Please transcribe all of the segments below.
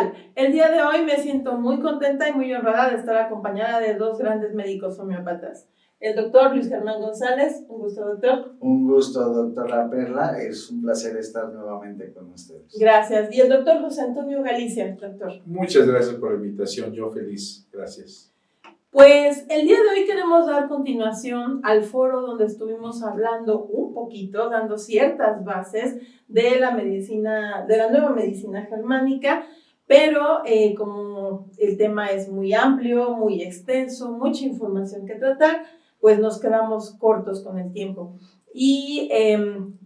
tal? El día de hoy me siento muy contenta y muy honrada de estar acompañada de dos grandes médicos homeópatas. El doctor Luis Germán González, un gusto, doctor. Un gusto, doctora Perla, es un placer estar nuevamente con ustedes. Gracias. Y el doctor José Antonio Galicia, doctor. Muchas gracias por la invitación, yo feliz, gracias. Pues el día de hoy queremos dar continuación al foro donde estuvimos hablando un poquito, dando ciertas bases de la medicina, de la nueva medicina germánica, pero como el tema es muy amplio, muy extenso, mucha información que tratar, pues nos quedamos cortos con el tiempo. Y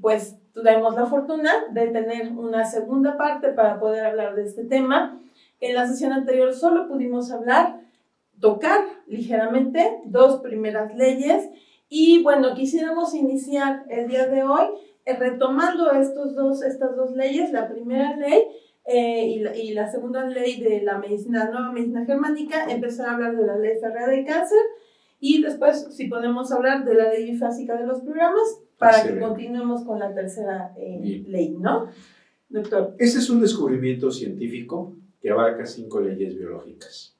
pues tuvimos la fortuna de tener una segunda parte para poder hablar de este tema. En la sesión anterior solo pudimos tocar ligeramente dos primeras leyes y bueno, quisiéramos iniciar el día de hoy retomando estas dos leyes, la primera ley y la segunda ley de la nueva medicina germánica, empezar a hablar de la ley férrea del cáncer y después si podemos hablar de la ley bifásica de los programas para que continuemos con la tercera ley, ¿no? Doctor. Este es un descubrimiento científico que abarca 5 leyes biológicas.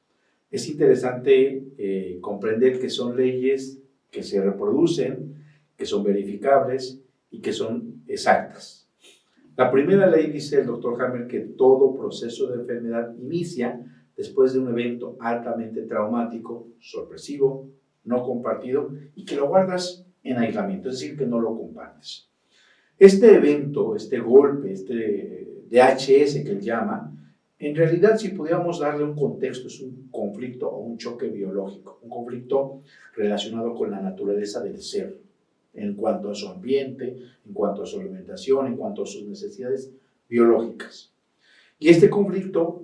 Es interesante comprender que son leyes que se reproducen, que son verificables y que son exactas. La primera ley dice el doctor Hammer que todo proceso de enfermedad inicia después de un evento altamente traumático, sorpresivo, no compartido y que lo guardas en aislamiento, es decir, que no lo compartes. Este evento, este golpe, este DHS que él llama, en realidad, si pudiéramos darle un contexto, es un conflicto o un choque biológico, un conflicto relacionado con la naturaleza del ser, en cuanto a su ambiente, en cuanto a su alimentación, en cuanto a sus necesidades biológicas. Y este conflicto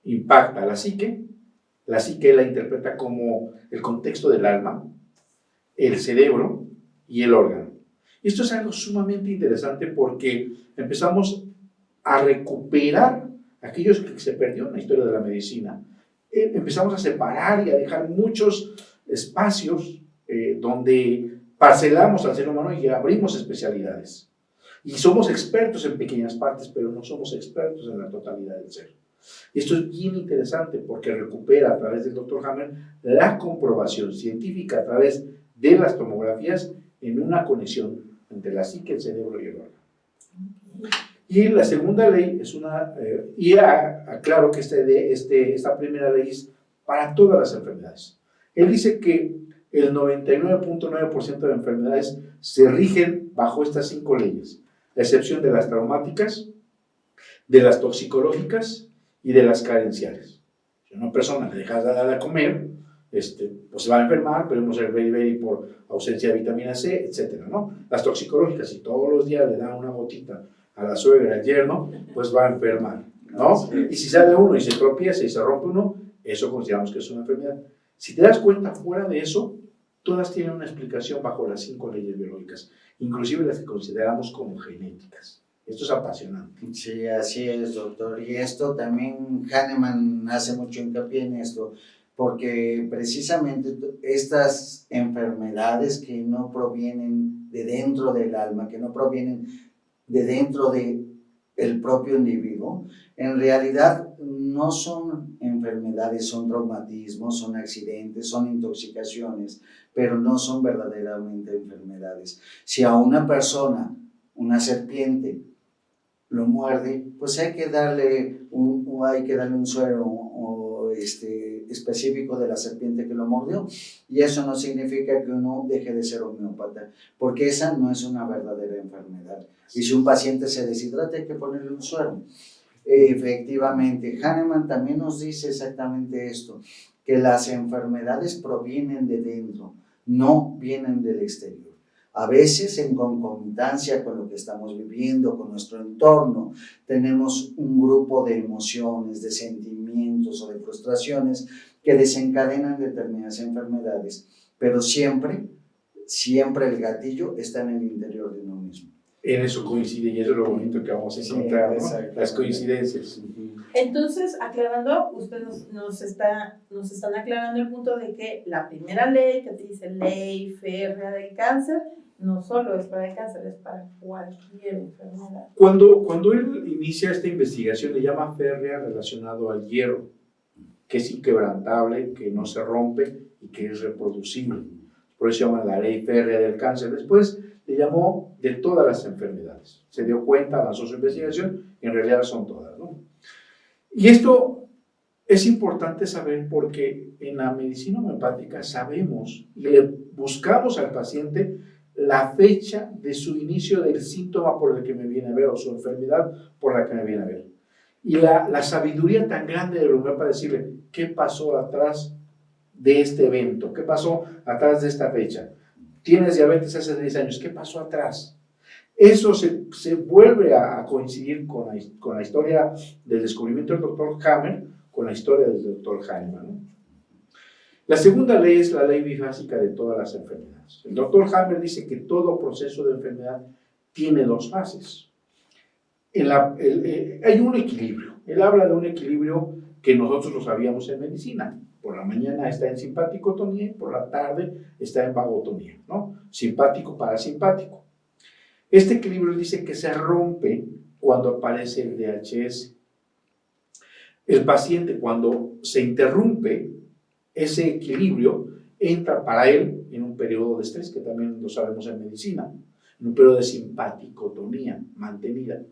impacta a la psique la interpreta como el contexto del alma, el cerebro y el órgano. Esto es algo sumamente interesante porque empezamos a recuperar aquellos que se perdió en la historia de la medicina. Empezamos a separar y a dejar muchos espacios donde parcelamos al ser humano y abrimos especialidades. Y somos expertos en pequeñas partes, pero no somos expertos en la totalidad del ser. Y esto es bien interesante porque recupera a través del Dr. Hammer la comprobación científica a través de las tomografías en una conexión entre la psique, el cerebro y el órgano. Y la segunda ley es aclaro que esta primera ley es para todas las enfermedades. Él dice que el 99.9% de enfermedades se rigen bajo estas 5 leyes, a excepción de las traumáticas, de las toxicológicas y de las carenciales. Si una persona le deja de dar a comer, pues se va a enfermar, podemos ser very por ausencia de vitamina C, etc., ¿no? Las toxicológicas, si todos los días le dan una gotita a la suegra, al yerno, pues va a enfermar, ¿no? Y si sale uno y se tropieza y se rompe uno, eso consideramos que es una enfermedad. Si te das cuenta, fuera de eso, todas tienen una explicación bajo las 5 leyes biológicas, inclusive las que consideramos como genéticas. Esto es apasionante. Sí, así es, doctor. Y esto también Hahnemann hace mucho hincapié en esto, porque precisamente estas enfermedades que no provienen de dentro del alma, que no provienen de dentro del propio individuo, en realidad no son enfermedades, son traumatismos, son accidentes, son intoxicaciones, pero no son verdaderamente enfermedades. Si a una persona, una serpiente, lo muerde, pues hay que darle un suero específico de la serpiente que lo mordió, y eso no significa que uno deje de ser homeópata, porque esa no es una verdadera enfermedad. Y si un paciente se deshidrata, hay que ponerle un suero. Efectivamente, Hahnemann también nos dice exactamente esto, que las enfermedades provienen de dentro, no vienen del exterior. A veces, en concomitancia con lo que estamos viviendo, con nuestro entorno, tenemos un grupo de emociones, de sentimientos o de frustraciones que desencadenan determinadas enfermedades, pero siempre el gatillo está en el interior de uno mismo. En eso coincide y eso es lo bonito que vamos a encontrar, ¿no? Las coincidencias. Entonces, aclarando, ustedes nos están aclarando el punto de que la primera ley que te dice ley férrea del cáncer, no solo es para el cáncer, es para cualquier enfermedad. Cuando él inicia esta investigación, le llama férrea relacionado al hierro, que es inquebrantable, que no se rompe y que es reproducible. Por eso se llama la ley férrea del cáncer. Después le llamó de todas las enfermedades. Se dio cuenta, avanzó su investigación, y en realidad son todas, ¿no? Y esto es importante saber porque en la medicina homeopática sabemos y le buscamos al paciente la fecha de su inicio del síntoma por el que me viene a ver o su enfermedad por la que me viene a ver. Y la sabiduría tan grande del homeópata para decirle qué pasó atrás de este evento, qué pasó atrás de esta fecha. Tienes diabetes hace 10 años, ¿qué pasó atrás? Eso se vuelve a coincidir con la historia del descubrimiento del doctor Hammer, con la historia del doctor Hahnemann, ¿no? La segunda ley es la ley bifásica de todas las enfermedades. El doctor Hammer dice que todo proceso de enfermedad tiene dos fases. Hay un equilibrio. Él habla de un equilibrio que nosotros lo sabíamos en medicina. Por la mañana está en simpaticotonía y por la tarde está en vagotonía, ¿no? Simpático, parasimpático. Este equilibrio dice que se rompe cuando aparece el DHS. El paciente, cuando se interrumpe ese equilibrio, entra para él en un periodo de estrés, que también lo sabemos en medicina, en un periodo de simpaticotonía mantenida.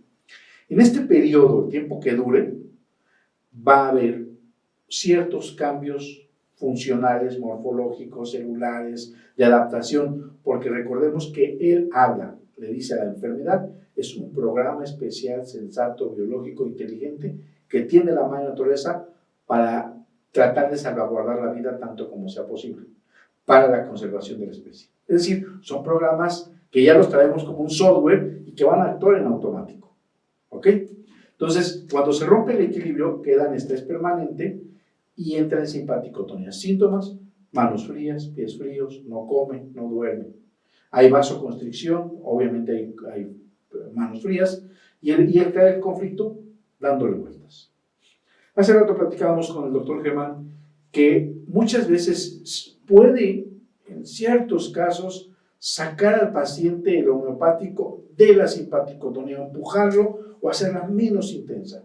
En este periodo, el tiempo que dure, va a haber ciertos cambios funcionales, morfológicos, celulares, de adaptación, porque recordemos que él habla, le dice a la enfermedad, es un programa especial, sensato, biológico, inteligente, que tiene la madre naturaleza para tratar de salvaguardar la vida tanto como sea posible, para la conservación de la especie. Es decir, son programas que ya los traemos como un software y que van a actuar en automático. ¿Ok? Entonces, cuando se rompe el equilibrio, queda en estrés permanente y entra en simpaticotonía. Síntomas: manos frías, pies fríos, no come, no duerme. Hay vasoconstricción, obviamente hay manos frías, y él trae el conflicto dándole vueltas. Hace rato platicábamos con el doctor Germán que muchas veces puede, en ciertos casos, sacar al paciente el homeopático de la simpaticotonía, empujarlo o hacerla menos intensa.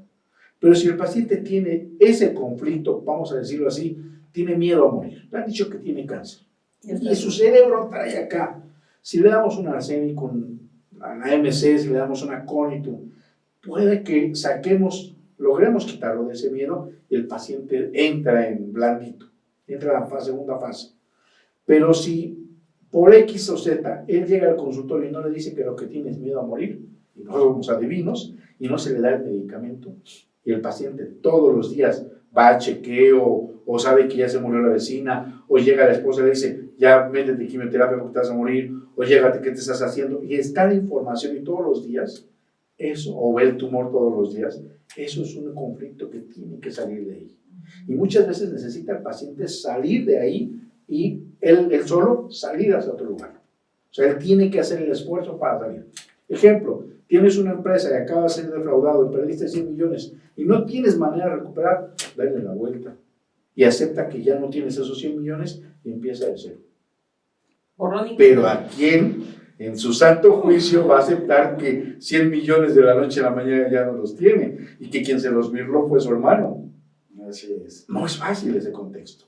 Pero si el paciente tiene ese conflicto, vamos a decirlo así, tiene miedo a morir, le han dicho que tiene cáncer, y su cerebro trae acá. Si le damos un arsénico, a la MC, si le damos una Conitum, puede que logremos quitarlo de ese miedo y el paciente entra en blandito, entra en la segunda fase. Pero si por X o Z él llega al consultorio y no le dice que lo que tiene es miedo a morir, y no somos adivinos, y no se le da el medicamento, y el paciente todos los días va a chequeo, o sabe que ya se murió la vecina, o llega la esposa y le dice, ya métete quimioterapia porque te vas a morir, o llégate, ¿qué te estás haciendo? Y está la información y todos los días, eso, o ve el tumor todos los días, eso es un conflicto que tiene que salir de ahí. Y muchas veces necesita el paciente salir de ahí y él solo salir hacia otro lugar. O sea, él tiene que hacer el esfuerzo para salir. Ejemplo, tienes una empresa y acabas de ser defraudado y perdiste 100 millones y no tienes manera de recuperar, dale la vuelta y acepta que ya no tienes esos 100 millones y empieza de cero. Pero ¿a quién en su santo juicio va a aceptar que 100 millones de la noche a la mañana ya no los tiene y que quien se los birló fue su hermano? Así es. No es fácil ese contexto.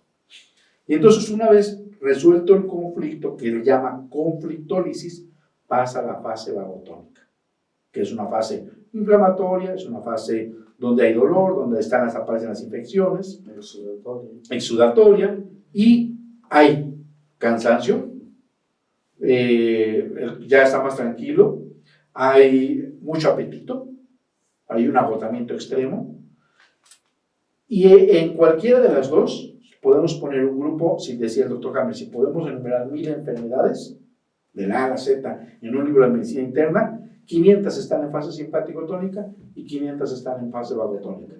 Y entonces, una vez resuelto el conflicto, que él llama conflictólisis, pasa a la fase vagotónica, que es una fase inflamatoria, es una fase donde hay dolor, donde aparecen las infecciones, exudatoria, y hay cansancio, ya está más tranquilo, hay mucho apetito, hay un agotamiento extremo, y en cualquiera de las dos podemos poner un grupo, si decía el doctor Hammer, si podemos enumerar 1000 enfermedades, de la A a la Z, en un libro de medicina interna, 500 están en fase simpático-tónica y 500 están en fase vagotónica.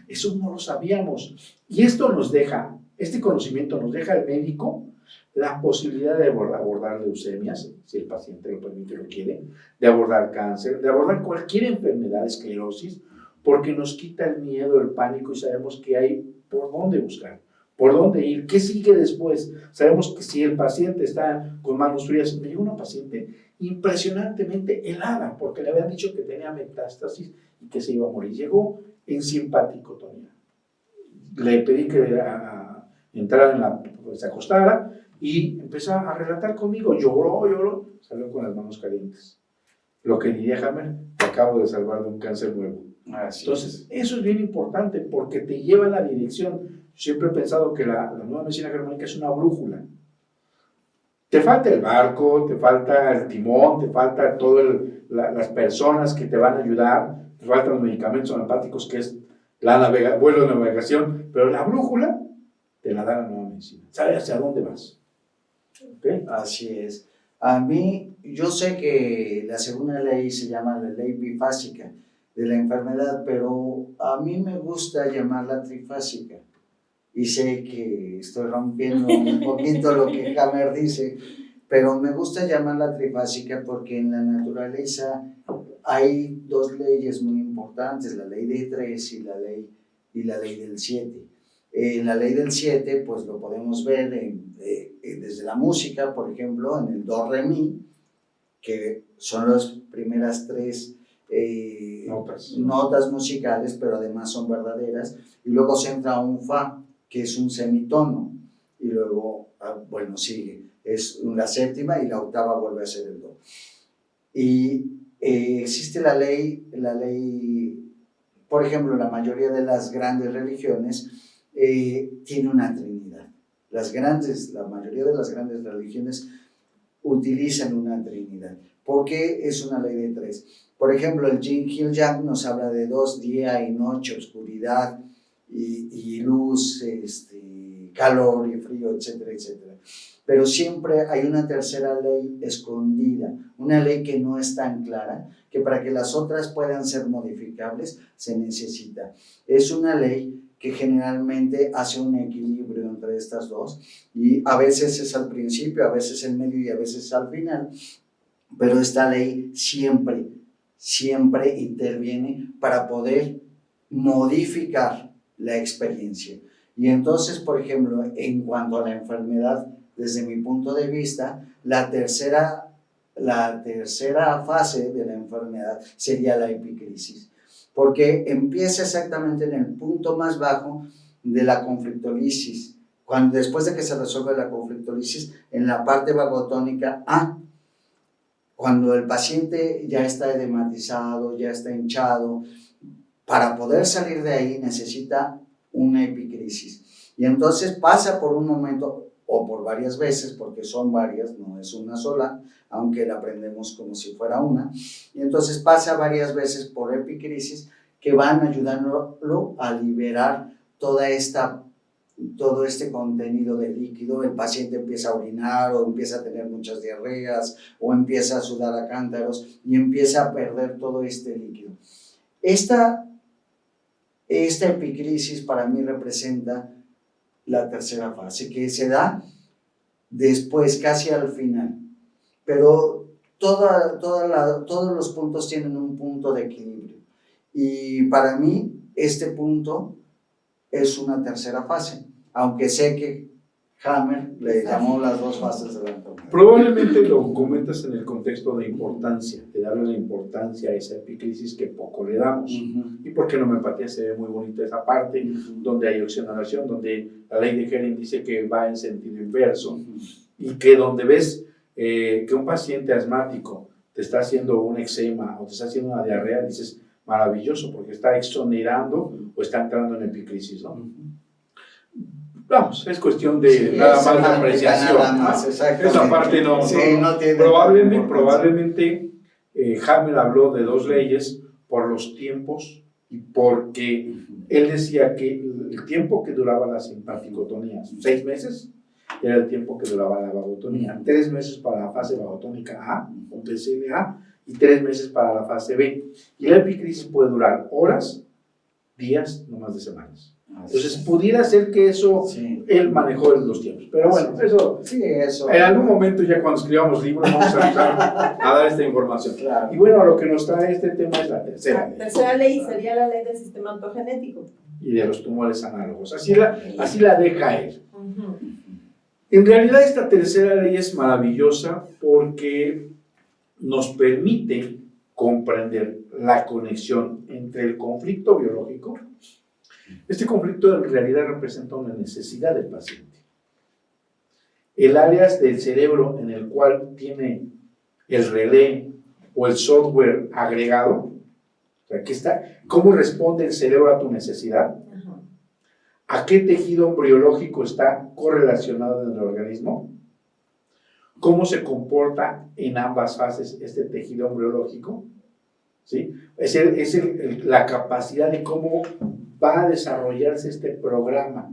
Eso no lo sabíamos. Y esto nos deja, este conocimiento nos deja al médico la posibilidad de abordar leucemias, si el paciente lo permite o lo quiere, de abordar cáncer, de abordar cualquier enfermedad, esclerosis, porque nos quita el miedo, el pánico y sabemos que hay por dónde buscar, por dónde ir, qué sigue después. Sabemos que si el paciente está con manos frías, me llegó una paciente impresionantemente helada porque le habían dicho que tenía metástasis y que se iba a morir. Llegó en simpaticotonía. Le pedí que entrara se acostara y empezó a relatar conmigo. Lloró, salió con las manos calientes. Lo que diría Hammer, te acabo de salvar de un cáncer nuevo. Entonces, eso es bien importante porque te lleva en la dirección. Yo siempre he pensado que la nueva medicina germánica es una brújula. Te falta el barco, te falta el timón, te falta todas las personas que te van a ayudar, te faltan los medicamentos homeopáticos, que es vuelo de navegación, pero la brújula te la da la nueva medicina. Sabes hacia dónde vas. ¿Okay? Así es. A mí, yo sé que la segunda ley se llama la ley bifásica de la enfermedad, pero a mí me gusta llamarla trifásica. Y sé que estoy rompiendo un poquito lo que Hammer dice, pero me gusta llamarla trifásica porque en la naturaleza hay dos leyes muy importantes, la ley de 3 y la ley del 7. En la ley del 7, pues lo podemos ver desde la música, por ejemplo, en el do, re, mi, que son las primeras 3 notas musicales, pero además son verdaderas, y luego se entra un fa, que es un semitono, y luego, bueno, sigue, es la séptima y la octava vuelve a ser el do. Y existe la ley, por ejemplo, la mayoría de las grandes religiones tiene una trinidad. La mayoría de las grandes religiones utilizan una trinidad. ¿Por qué es una ley de 3? Por ejemplo, el Yin y el Yang nos habla de 2, día y noche, oscuridad y luz, calor y frío, etcétera, etcétera. Pero siempre hay una tercera ley escondida, una ley que no es tan clara, que para que las otras puedan ser modificables se necesita. Es una ley que generalmente hace un equilibrio entre estas dos, y a veces es al principio, a veces en medio y a veces al final, pero esta ley siempre interviene para poder modificar la experiencia. Y entonces, por ejemplo, en cuanto a la enfermedad, desde mi punto de vista, la tercera fase de la enfermedad sería la epicrisis, porque empieza exactamente en el punto más bajo de la conflictolisis, después de que se resuelve la conflictolisis, en la parte vagotónica A, cuando el paciente ya está edematizado, ya está hinchado, para poder salir de ahí necesita una epicrisis. Y entonces pasa por un momento, o por varias veces, porque son varias, no es una sola, aunque la aprendemos como si fuera una, y entonces pasa varias veces por epicrisis que van ayudándolo a liberar todo este contenido de líquido. El paciente empieza a orinar o empieza a tener muchas diarreas o empieza a sudar a cántaros y empieza a perder todo este líquido. Esta epicrisis para mí representa la tercera fase, que se da después, casi al final, pero todos los puntos tienen un punto de equilibrio, y para mí este punto es una tercera fase, aunque sé que Hammer le llamó las dos fases de la enfermedad. Probablemente lo comentas en el contexto de importancia, de darle la importancia a esa epicrisis que poco le damos. Y porque en la homeopatía se ve muy bonita esa parte, donde hay oxigenoración, donde la ley de Hering dice que va en sentido inverso, y que donde ves que un paciente asmático te está haciendo un eczema o te está haciendo una diarrea, dices, maravilloso, porque está exonerando o está entrando en epicrisis, ¿no? Vamos, es cuestión de nada más de apreciación. Nada más, esa parte no tiene. Probablemente Hammer habló de dos leyes por los tiempos y porque él decía que el tiempo que duraba la simpaticotonía, 6 meses, era el tiempo que duraba la vagotonía. 3 meses para la fase vagotónica A, o PCLA, y 3 meses para la fase B. Y la epicrisis puede durar horas, días, no más de semanas. Entonces, pudiera ser que eso, Sí. él manejó en los tiempos. Pero bueno, eso, Sí, eso. en algún momento, ya cuando escribamos libros, vamos a empezar a dar esta información. Claro. Y bueno, lo que nos trae este tema es la tercera La ley. tercera ley sería la ley del sistema ontogenético. Y de los tumores análogos. Así la deja él. Ujú. En realidad, esta tercera ley es maravillosa porque nos permite comprender la conexión entre el conflicto biológico. Este conflicto en realidad representa una necesidad del paciente. El área del cerebro en el cual tiene el relé o el software agregado, o sea, aquí está, ¿cómo responde el cerebro a tu necesidad? Ajá. ¿A qué tejido embriológico está correlacionado en el organismo? ¿Cómo se comporta en ambas fases este tejido embriológico? ¿Sí? Es la capacidad de cómo va a desarrollarse este programa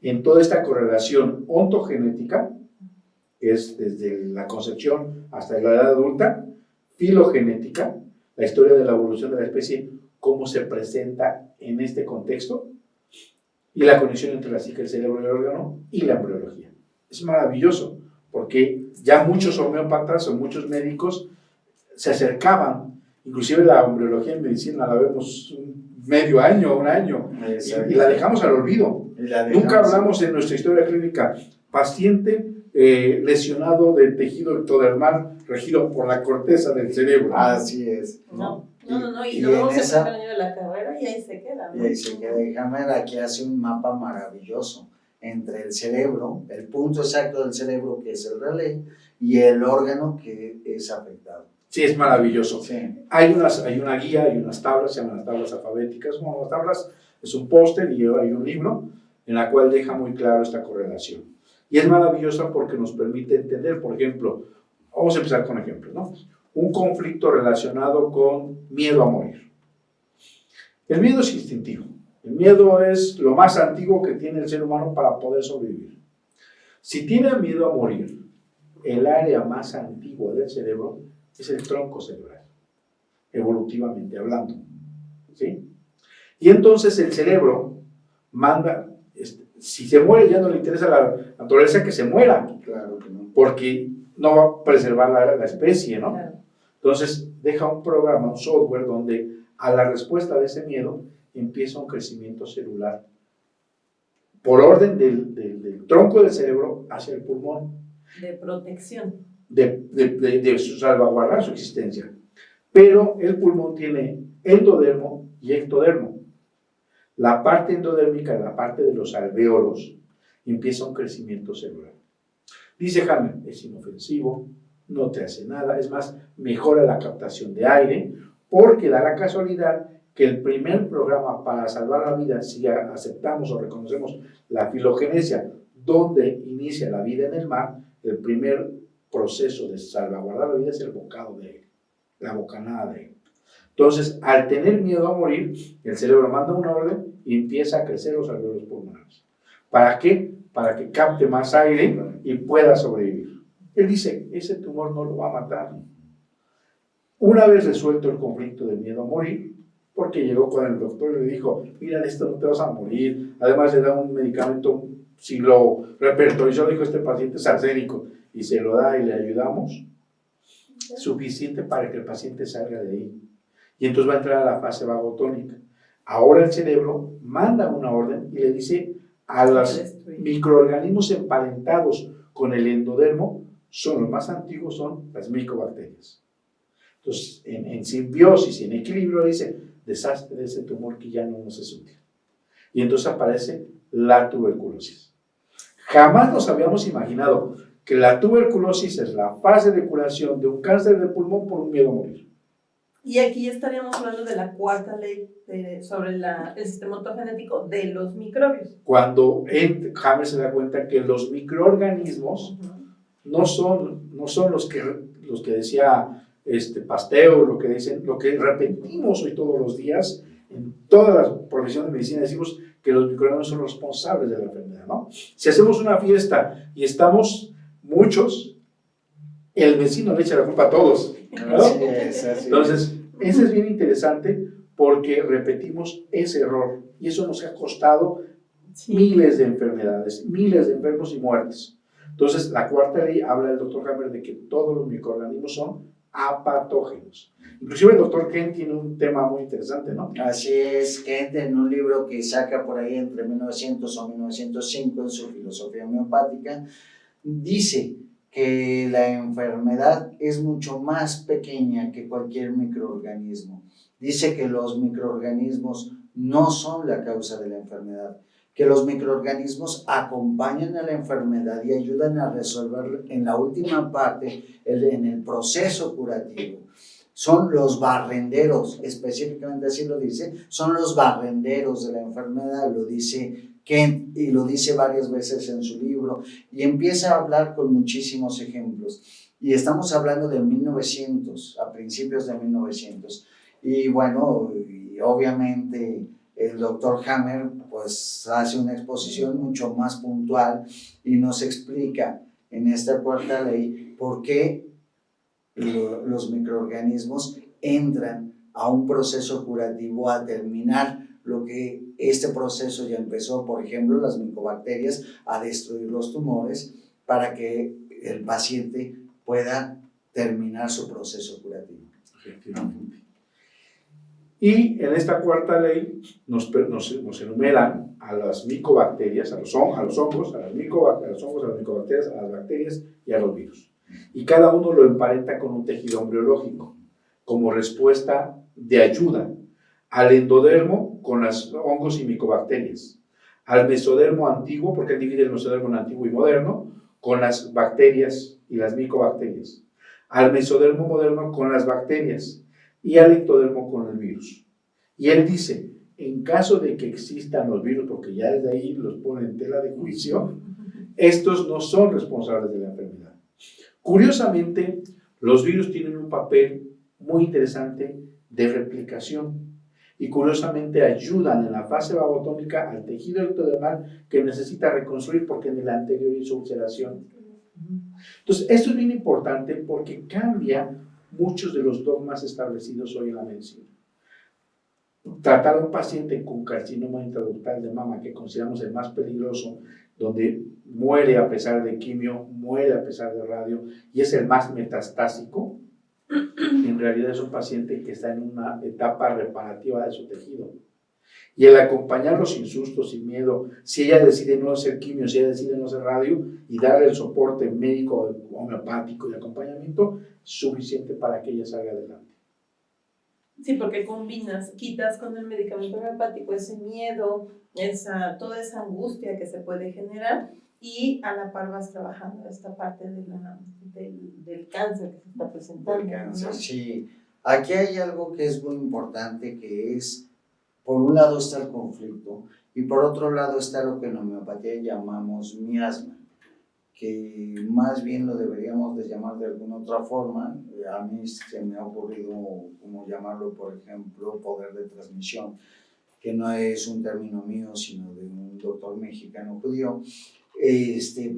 en toda esta correlación ontogenética, que es desde la concepción hasta la edad adulta, filogenética, la historia de la evolución de la especie, cómo se presenta en este contexto, y la conexión entre la psique, el cerebro y el órgano, y la embriología. Es maravilloso, porque ya muchos homeópatas o muchos médicos se acercaban, inclusive la embriología en medicina la vemos medio año, un año, y la dejamos al olvido. Nunca hablamos en nuestra historia clínica, paciente lesionado del tejido ectodermal regido por la corteza del cerebro. Así es. No, y Y lo vemos en en esa- el primer año de la carrera y ahí se queda, ¿no? Y ahí se queda. Y Hammer aquí hace un mapa maravilloso entre el cerebro, el punto exacto del cerebro que es el relé, y el órgano que es afectado. Sí, es maravilloso. Sí. Hay una guía, hay unas tablas, se llaman las tablas alfabéticas. Bueno, las tablas es un póster y hay un libro en la cual deja muy claro esta correlación. Y es maravillosa porque nos permite entender, por ejemplo, vamos a empezar con ejemplos, ¿no? Un conflicto relacionado con miedo a morir. El miedo es instintivo. El miedo es lo más antiguo que tiene el ser humano para poder sobrevivir. Si tiene miedo a morir, el área más antigua del cerebro es el tronco cerebral, evolutivamente hablando, ¿sí? Y entonces el cerebro manda, si se muere ya no le interesa a la naturaleza que se muera, Claro que no. porque no va a preservar la especie, ¿no? Claro. Entonces deja un programa, un software donde a la respuesta de ese miedo empieza un crecimiento celular por orden del tronco del cerebro hacia el pulmón, De protección. de salvaguardar su existencia. Pero el pulmón tiene endodermo y ectodermo. La parte endodérmica, la parte de los alvéolos, empieza un crecimiento celular. Dice Hammer, es inofensivo, no te hace nada, es más, mejora la captación de aire, porque da la casualidad que el primer programa para salvar la vida, si aceptamos o reconocemos la filogenesia, donde inicia la vida en el mar, el primer proceso de salvaguardar la vida es el bocado de aire, la bocanada de aire. Entonces, al tener miedo a morir, el cerebro manda una orden y empieza a crecer los alvéolos pulmonares. ¿Para qué? Para que capte más aire y pueda sobrevivir. Él dice, ese tumor no lo va a matar. Una vez resuelto el conflicto de miedo a morir, porque llegó con el doctor y le dijo, mira, de esto no te vas a morir, además le da un medicamento, si lo repertorizó, dijo, este paciente es arsénico, y se lo da y le ayudamos, suficiente para que el paciente salga de ahí. Y entonces va a entrar a la fase vagotónica. Ahora el cerebro manda una orden y le dice a los microorganismos emparentados con el endodermo, son los más antiguos, son las micobacterias. Entonces, en simbiosis y en equilibrio, le dice, deshazte de ese tumor que ya no nos es útil. Y entonces aparece la tuberculosis. Jamás nos habíamos imaginado que la tuberculosis es la fase de curación de un cáncer de pulmón por un miedo a morir. Y aquí estaríamos hablando de la cuarta ley sobre el sistema ontogenético de los microbios. Cuando Hammer se da cuenta que los microorganismos no son los que decía Pasteur, lo que repetimos hoy todos los días, en todas las profesiones de medicina decimos que los microorganismos son responsables de la enfermedad, ¿no? Si hacemos una fiesta y estamos muchos, el vecino le echa la culpa a todos, ¿no? Así es. Entonces, eso es bien interesante porque repetimos ese error y eso nos ha costado Sí. miles de enfermedades, miles de enfermos y muertes. Entonces, la cuarta ley habla el doctor Hammer de que todos los microorganismos son apatógenos. Inclusive el doctor Kent tiene un tema muy interesante, ¿no? Así es, Kent en un libro que saca por ahí entre 1900 o 1905 en su filosofía homeopática, dice que la enfermedad es mucho más pequeña que cualquier microorganismo. Dice que los microorganismos no son la causa de la enfermedad, que los microorganismos acompañan a la enfermedad y ayudan a resolver en la última parte, en el proceso curativo. Son los barrenderos, específicamente así lo dice, son los barrenderos de la enfermedad, lo dice Kent y lo dice varias veces en su libro, y empieza a hablar con muchísimos ejemplos. Y estamos hablando de 1900, a principios de 1900. Y bueno, y obviamente el doctor Hammer pues hace una exposición mucho más puntual y nos explica en esta cuarta ley por qué los microorganismos entran a un proceso curativo, a terminar lo que este proceso ya empezó, por ejemplo, las micobacterias, a destruir los tumores para que el paciente pueda terminar su proceso curativo. Efectivamente. Y en esta cuarta ley nos enumeran a las micobacterias, a los hongos, a las micobacterias, a las bacterias y a los virus. Y cada uno lo emparenta con un tejido embriológico, como respuesta de ayuda al endodermo con los hongos y micobacterias, al mesodermo antiguo, porque él divide el mesodermo en antiguo y moderno, con las bacterias y las micobacterias, al mesodermo moderno con las bacterias y al ectodermo con el virus. Y él dice, en caso de que existan los virus, porque ya desde ahí los pone en tela de juicio, estos no son responsables de la enfermedad. Curiosamente, los virus tienen un papel muy interesante de replicación y curiosamente ayudan en la fase vagotónica al tejido ectodermal que necesita reconstruir porque en el anterior hizo ulceración. Entonces, esto es bien importante porque cambia muchos de los dogmas establecidos hoy en la medicina. Tratar a un paciente con carcinoma intraductal de mama, que consideramos el más peligroso, donde muere a pesar de quimio, muere a pesar de radio, y es el más metastásico, en realidad es un paciente que está en una etapa reparativa de su tejido. Y el acompañarlo sin susto, sin miedo, si ella decide no hacer quimio, si ella decide no hacer radio, y darle el soporte médico, homeopático y acompañamiento, suficiente para que ella salga adelante. Sí, porque quitas con el medicamento homeopático ese miedo, toda esa angustia que se puede generar, y a la par vas trabajando esta parte del cáncer que se está presentando. El cáncer, ¿no? sí. Aquí hay algo que es muy importante, que es, por un lado está el conflicto, y por otro lado está lo que en homeopatía llamamos miasma, que más bien lo deberíamos de llamar de alguna otra forma. A mí se me ha ocurrido como llamarlo, por ejemplo, poder de transmisión, que no es un término mío, sino de un doctor mexicano judío,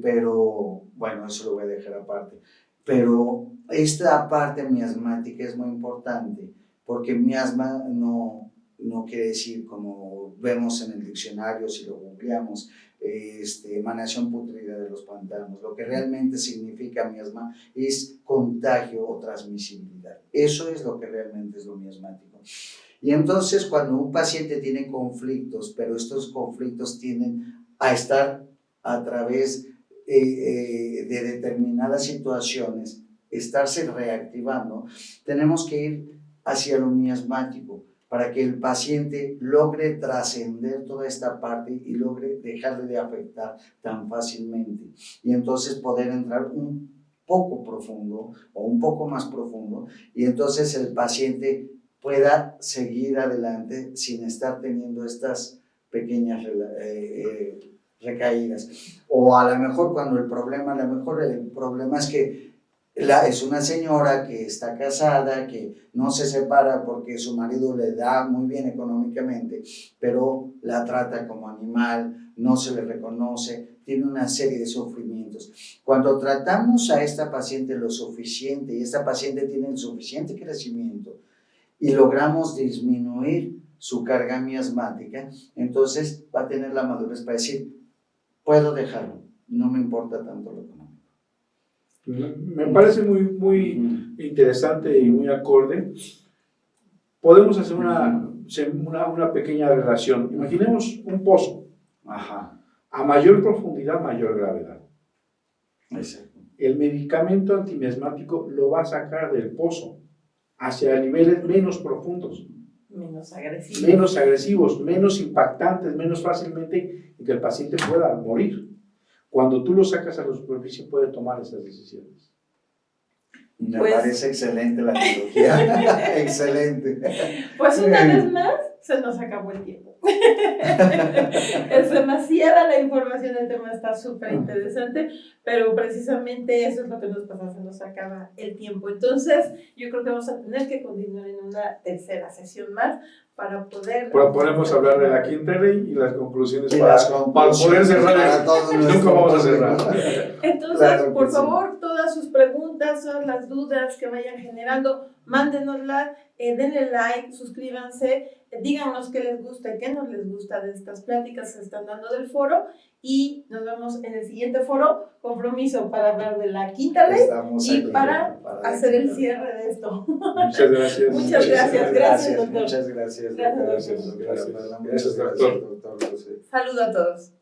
pero bueno, eso lo voy a dejar aparte. Pero esta parte miasmática es muy importante, porque miasma no quiere decir, como vemos en el diccionario, si lo googleamos, emanación putrida de los pantanos. Lo que realmente significa miasma es contagio o transmisibilidad. Eso es lo que realmente es lo miasmático. Y entonces, cuando un paciente tiene conflictos, pero estos conflictos tienden a estar a través de determinadas situaciones, estarse reactivando, tenemos que ir hacia lo miasmático, para que el paciente logre trascender toda esta parte y logre dejarle de afectar tan fácilmente. Y entonces poder entrar un poco profundo o un poco más profundo, y entonces el paciente pueda seguir adelante sin estar teniendo estas pequeñas recaídas. O a lo mejor cuando el problema es que es una señora que está casada, que no se separa porque su marido le da muy bien económicamente, pero la trata como animal, no se le reconoce, tiene una serie de sufrimientos. Cuando tratamos a esta paciente lo suficiente y esta paciente tiene el suficiente crecimiento y logramos disminuir su carga miasmática, entonces va a tener la madurez para decir, puedo dejarlo, no me importa tanto lo económico. Me parece muy interesante y muy acorde. Podemos hacer una pequeña relación. Imaginemos un pozo. Ajá. A mayor profundidad, mayor gravedad. Exacto. El medicamento antimiasmático lo va a sacar del pozo hacia niveles menos profundos, Menos agresivos, menos impactantes, menos fácilmente que el paciente pueda morir. Cuando tú lo sacas a la superficie, puede tomar esas decisiones. Me Pues- parece excelente la analogía. Excelente. Pues una vez más, se nos acabó el tiempo. Es demasiada la información, el tema está súper interesante, pero precisamente eso es lo que nos pasa, se nos acaba el tiempo. Entonces, yo creo que vamos a tener que continuar en una tercera sesión más para poder... Podemos hablar de la quinta ley y las conclusiones Y para, las para conclusiones poder cerrar. para todo Nunca nuestro vamos a público. cerrar. Entonces, Claro que por sí. favor, todas sus preguntas, todas las dudas que vayan generando, mándenoslas, denle like, suscríbanse, díganos qué les gusta y qué no les gusta de estas pláticas que se están dando del foro y nos vemos en el siguiente foro, compromiso para hablar de la quinta ley Estamos y aquí para hacer el la cierre de esto. Muchas gracias. Muchas gracias. Gracias, doctor. Muchas gracias. Gracias, doctor. doctor. Gracias, Gracias, doctor. doctor. Saludo a todos.